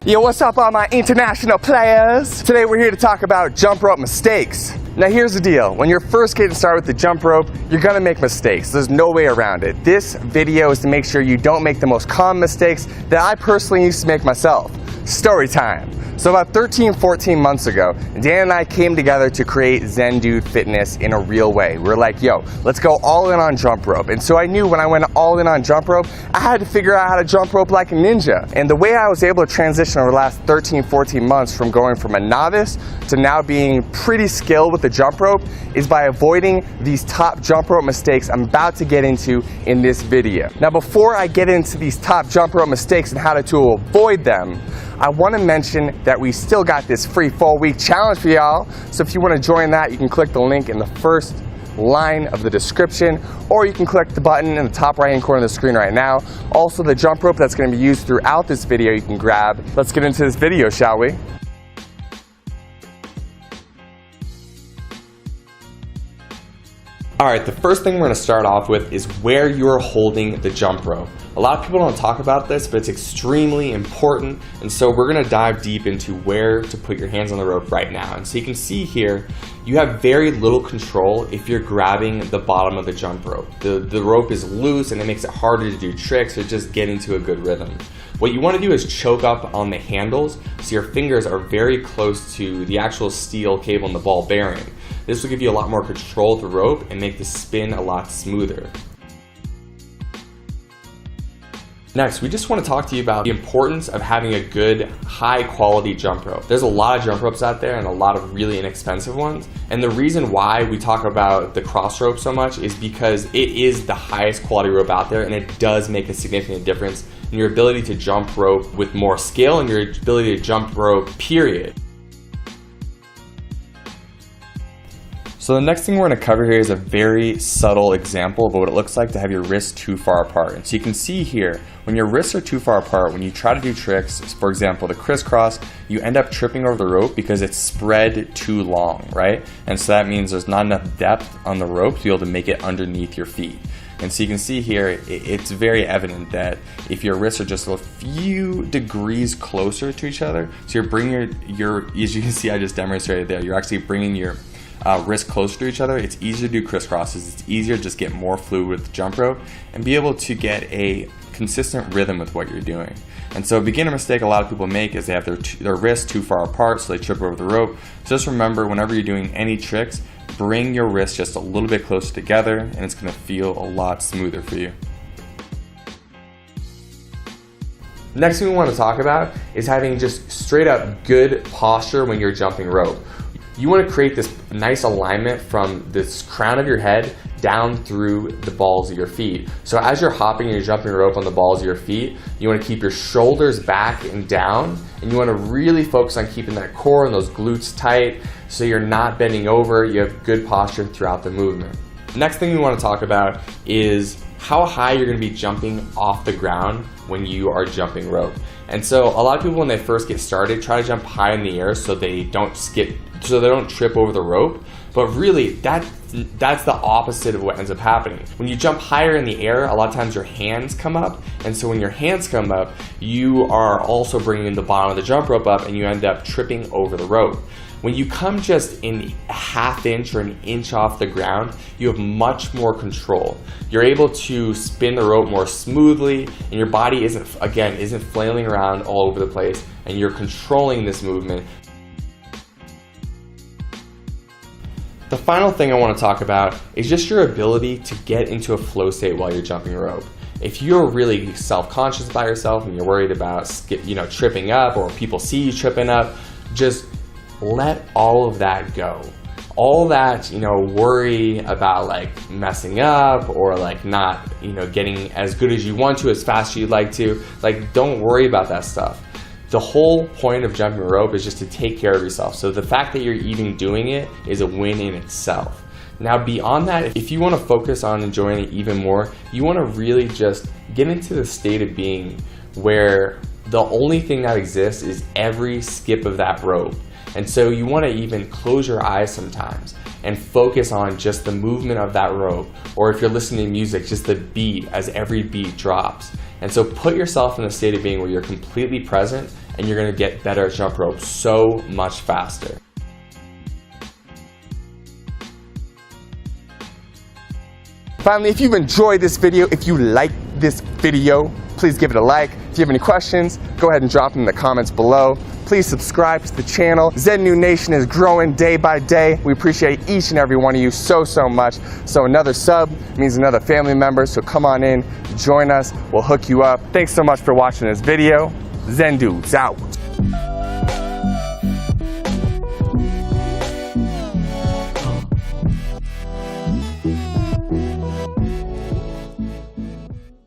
Yo, what's up all my international players? Today we're here to talk about jump rope mistakes. Now here's the deal, when you're first getting started with the jump rope, you're gonna make mistakes. There's no way around it. This video is to make sure you don't make the most common mistakes that I personally used to make myself. Story time. So about 13, 14 months ago, Dan and I came together to create Zen Dude Fitness in a real way. We're like, yo, let's go all in on jump rope. And so I knew when I went all in on jump rope, I had to figure out how to jump rope like a ninja. And the way I was able to transition over the last 13, 14 months from going from a novice to now being pretty skilled with the jump rope is by avoiding these top jump rope mistakes I'm about to get into in this video. Now before I get into these top jump rope mistakes and how to avoid them, I want to mention that we still got this free 4-week challenge for y'all. So if you want to join that, you can click the link in the first line of the description, or you can click the button in the top right hand corner of the screen right now. Also, the jump rope that's going to be used throughout this video you can grab. Let's get into this video, shall we? Alright, the first thing we're going to start off with is where you're holding the jump rope. A lot of people don't talk about this, but it's extremely important, and so we're going to dive deep into where to put your hands on the rope right now. And so you can see here, you have very little control if you're grabbing the bottom of the jump rope. The rope is loose and it makes it harder to do tricks or just get into a good rhythm. What you want to do is choke up on the handles so your fingers are very close to the actual steel cable and the ball bearing. This will give you a lot more control of the rope and make the spin a lot smoother. Next, we just want to talk to you about the importance of having a good, high quality jump rope. There's a lot of jump ropes out there and a lot of really inexpensive ones. And the reason why we talk about the cross rope so much is because it is the highest quality rope out there, and it does make a significant difference in your ability to jump rope with more skill and your ability to jump rope, period. So the next thing we're going to cover here is a very subtle example of what it looks like to have your wrists too far apart. And so you can see here, when your wrists are too far apart, when you try to do tricks, for example, the crisscross, you end up tripping over the rope because it's spread too long, right? And so that means there's not enough depth on the rope to be able to make it underneath your feet. And so you can see here, it's very evident that if your wrists are just a few degrees closer to each other, so you're bringing as you can see, I just demonstrated there, you're actually bringing your wrists closer to each other, it's easier to do crisscrosses, it's easier to just get more fluid with the jump rope and be able to get a consistent rhythm with what you're doing. And so a beginner mistake a lot of people make is they have their wrists too far apart, so they trip over the rope. So just remember, whenever you're doing any tricks, bring your wrists just a little bit closer together and it's going to feel a lot smoother for you. Next thing we want to talk about is having just straight up good posture when you're jumping rope. You want to create this nice alignment from this crown of your head down through the balls of your feet. So as you're hopping and you're jumping rope on the balls of your feet, you want to keep your shoulders back and down, and you want to really focus on keeping that core and those glutes tight so you're not bending over, you have good posture throughout the movement. Next thing we want to talk about is how high you're going to be jumping off the ground when you are jumping rope. And so a lot of people, when they first get started, try to jump high in the air so they don't trip over the rope. But really, that's the opposite of what ends up happening. When you jump higher in the air, a lot of times your hands come up. And so when your hands come up, you are also bringing the bottom of the jump rope up and you end up tripping over the rope. When you come just in a half inch or an inch off the ground, you have much more control. You're able to spin the rope more smoothly and your body isn't flailing around all over the place, and you're controlling this movement. The final thing I want to talk about is just your ability to get into a flow state while you're jumping rope. If you're really self-conscious about yourself and you're worried about tripping up, or people see you tripping up, just let all of that go. All that, worry about like messing up or like not, getting as good as you want to, as fast as you'd like to, like don't worry about that stuff. The whole point of jumping rope is just to take care of yourself. So the fact that you're even doing it is a win in itself. Now beyond that, if you want to focus on enjoying it even more, you want to really just get into the state of being where the only thing that exists is every skip of that rope. And so you want to even close your eyes sometimes and focus on just the movement of that rope, or if you're listening to music, just the beat as every beat drops. And so put yourself in a state of being where you're completely present, and you're going to get better at jump rope so much faster. Finally, if you've enjoyed this video, if you like this video, please give it a like. If you have any questions, go ahead and drop them in the comments below. Please subscribe to the channel. ZenNu Nation is growing day by day. We appreciate each and every one of you so much. So another sub means another family member, so come on in, join us, we'll hook you up. Thanks so much for watching this video. Zen Dudes out.